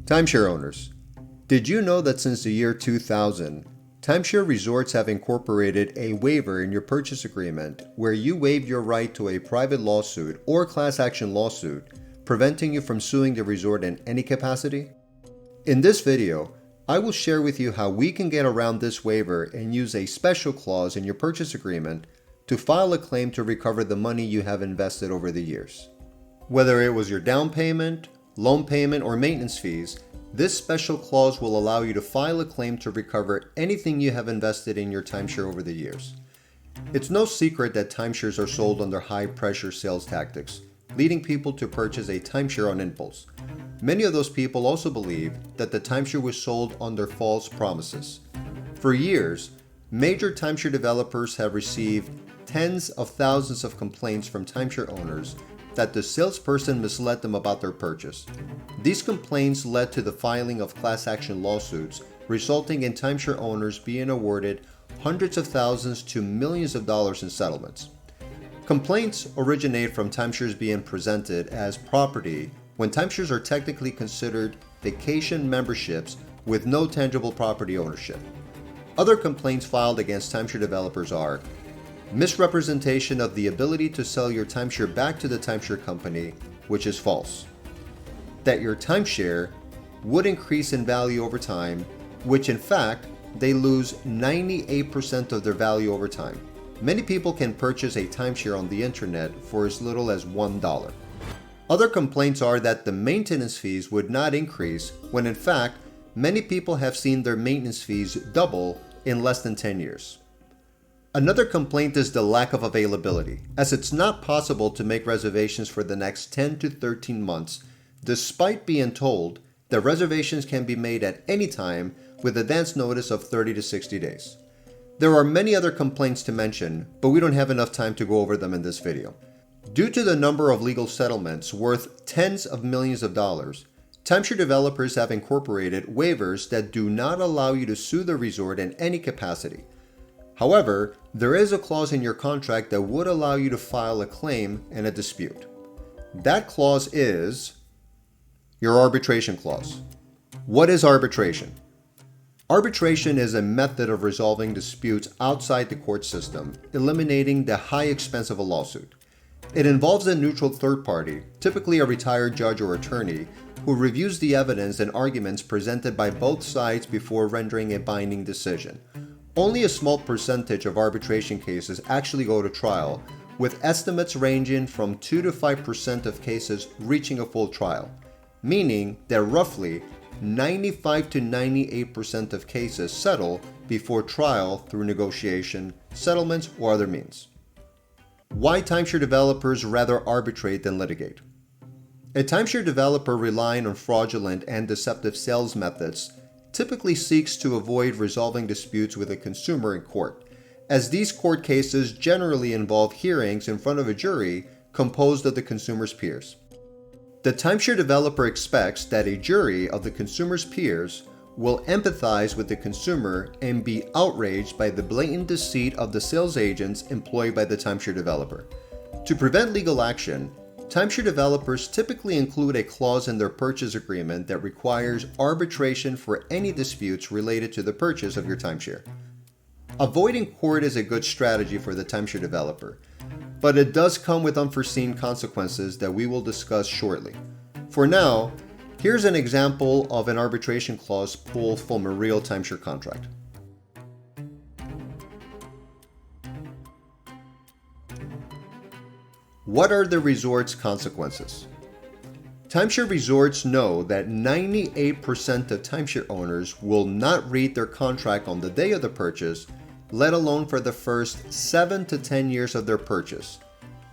Timeshare owners, did you know that since the year 2000, timeshare resorts have incorporated a waiver in your purchase agreement where you waive your right to a private lawsuit or class action lawsuit, preventing you from suing the resort in any capacity? In this video, I will share with you how we can get around this waiver and use a special clause in your purchase agreement to file a claim to recover the money you have invested over the years. Whether it was your down payment, loan payment, or maintenance fees, this special clause will allow you to file a claim to recover anything you have invested in your timeshare over the years. It's no secret that timeshares are sold under high-pressure sales tactics, leading people to purchase a timeshare on impulse. Many of those people also believe that the timeshare was sold under false promises. For years, major timeshare developers have received tens of thousands of complaints from timeshare owners that the salesperson misled them about their purchase. These complaints led to the filing of class action lawsuits, resulting in timeshare owners being awarded hundreds of thousands to millions of dollars in settlements. Complaints originate from timeshares being presented as property when timeshares are technically considered vacation memberships with no tangible property ownership. Other complaints filed against timeshare developers are misrepresentation of the ability to sell your timeshare back to the timeshare company, which is false. That your timeshare would increase in value over time, which in fact, they lose 98% of their value over time. Many people can purchase a timeshare on the internet for as little as $1. Other complaints are that the maintenance fees would not increase when in fact, many people have seen their maintenance fees double in less than 10 years. Another complaint is the lack of availability, as it's not possible to make reservations for the next 10 to 13 months, despite being told that reservations can be made at any time with advance notice of 30 to 60 days. There are many other complaints to mention, but we don't have enough time to go over them in this video. Due to the number of legal settlements worth tens of millions of dollars, timeshare developers have incorporated waivers that do not allow you to sue the resort in any capacity. However, there is a clause in your contract that would allow you to file a claim in a dispute. That clause is your arbitration clause. What is arbitration? Arbitration is a method of resolving disputes outside the court system, eliminating the high expense of a lawsuit. It involves a neutral third party, typically a retired judge or attorney, who reviews the evidence and arguments presented by both sides before rendering a binding decision. Only a small percentage of arbitration cases actually go to trial, with estimates ranging from 2 to 5% of cases reaching a full trial, meaning that roughly 95 to 98% of cases settle before trial through negotiation, settlements, or other means. Why timeshare developers rather arbitrate than litigate? A timeshare developer relying on fraudulent and deceptive sales methods typically seeks to avoid resolving disputes with a consumer in court, as these court cases generally involve hearings in front of a jury composed of the consumer's peers. The timeshare developer expects that a jury of the consumer's peers will empathize with the consumer and be outraged by the blatant deceit of the sales agents employed by the timeshare developer. To prevent legal action, timeshare developers typically include a clause in their purchase agreement that requires arbitration for any disputes related to the purchase of your timeshare. Avoiding court is a good strategy for the timeshare developer, but it does come with unforeseen consequences that we will discuss shortly. For now, here's an example of an arbitration clause pulled from a real timeshare contract. What are the resort's consequences? Timeshare resorts know that 98% of timeshare owners will not read their contract on the day of the purchase, let alone for the first 7 to 10 years of their purchase.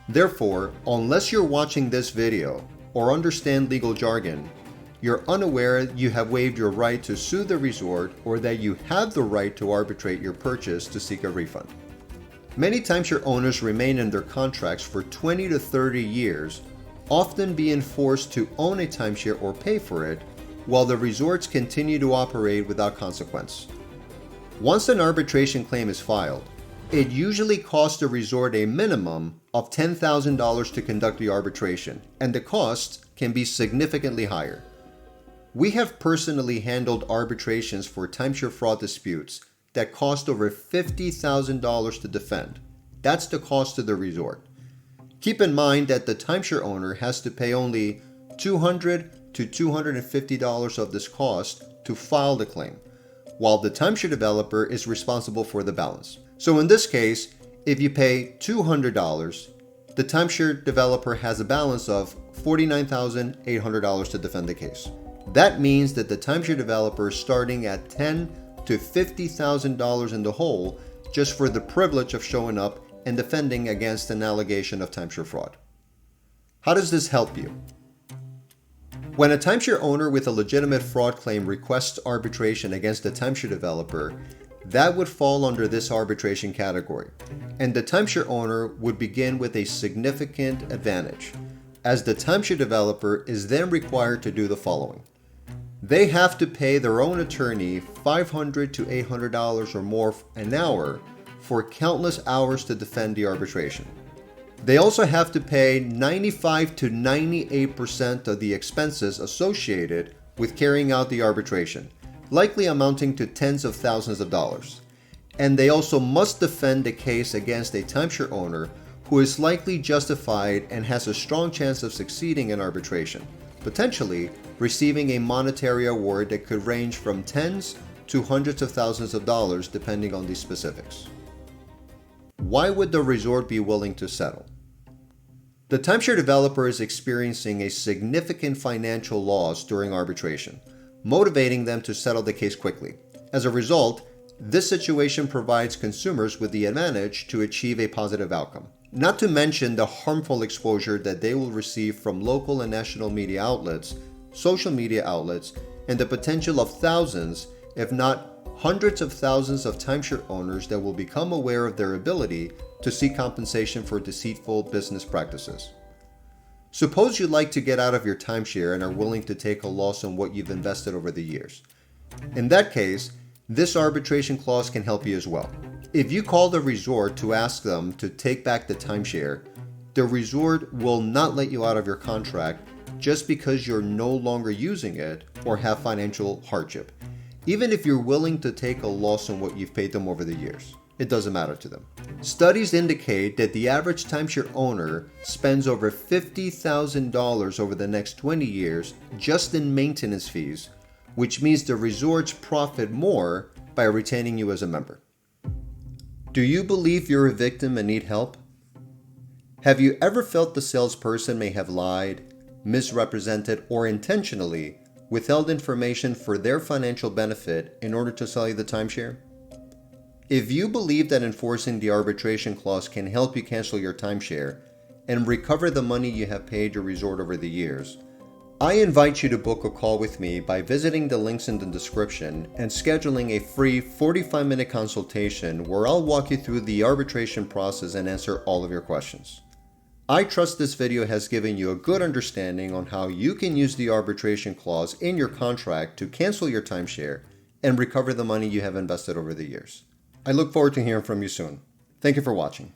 Therefore, unless you're watching this video or understand legal jargon, you're unaware you have waived your right to sue the resort or that you have the right to arbitrate your purchase to seek a refund. Many timeshare owners remain in their contracts for 20 to 30 years, often being forced to own a timeshare or pay for it, while the resorts continue to operate without consequence. Once an arbitration claim is filed, it usually costs the resort a minimum of $10,000 to conduct the arbitration, and the costs can be significantly higher. We have personally handled arbitrations for timeshare fraud disputes that cost over $50,000 to defend. That's the cost to the resort. Keep in mind that the timeshare owner has to pay only $200 to $250 of this cost to file the claim, while the timeshare developer is responsible for the balance. So in this case, if you pay $200, the timeshare developer has a balance of $49,800 to defend the case. That means that the timeshare developer is starting at $10,000 to $50,000 in the hole just for the privilege of showing up and defending against an allegation of timeshare fraud. How does this help you? When a timeshare owner with a legitimate fraud claim requests arbitration against a timeshare developer, that would fall under this arbitration category, and the timeshare owner would begin with a significant advantage, as the timeshare developer is then required to do the following. They have to pay their own attorney $500 to $800 or more an hour for countless hours to defend the arbitration. They also have to pay 95 to 98% of the expenses associated with carrying out the arbitration, likely amounting to tens of thousands of dollars. And they also must defend a case against a timeshare owner who is likely justified and has a strong chance of succeeding in arbitration, potentially receiving a monetary award that could range from tens to hundreds of thousands of dollars depending on the specifics. Why would the resort be willing to settle? The timeshare developer is experiencing a significant financial loss during arbitration, motivating them to settle the case quickly. As a result, this situation provides consumers with the advantage to achieve a positive outcome. Not to mention the harmful exposure that they will receive from local and national media outlets, social media outlets, and the potential of thousands, if not hundreds of thousands of timeshare owners that will become aware of their ability to seek compensation for deceitful business practices. Suppose you'd like to get out of your timeshare and are willing to take a loss on what you've invested over the years. In that case, this arbitration clause can help you as well. If you call the resort to ask them to take back the timeshare, the resort will not let you out of your contract just because you're no longer using it or have financial hardship, even if you're willing to take a loss on what you've paid them over the years. It doesn't matter to them. Studies indicate that the average timeshare owner spends over $50,000 over the next 20 years just in maintenance fees, which means the resorts profit more by retaining you as a member. Do you believe you're a victim and need help? Have you ever felt the salesperson may have lied, misrepresented, or intentionally withheld information for their financial benefit in order to sell you the timeshare? If you believe that enforcing the arbitration clause can help you cancel your timeshare and recover the money you have paid your resort over the years, I invite you to book a call with me by visiting the links in the description and scheduling a free 45-minute consultation where I'll walk you through the arbitration process and answer all of your questions. I trust this video has given you a good understanding on how you can use the arbitration clause in your contract to cancel your timeshare and recover the money you have invested over the years. I look forward to hearing from you soon. Thank you for watching.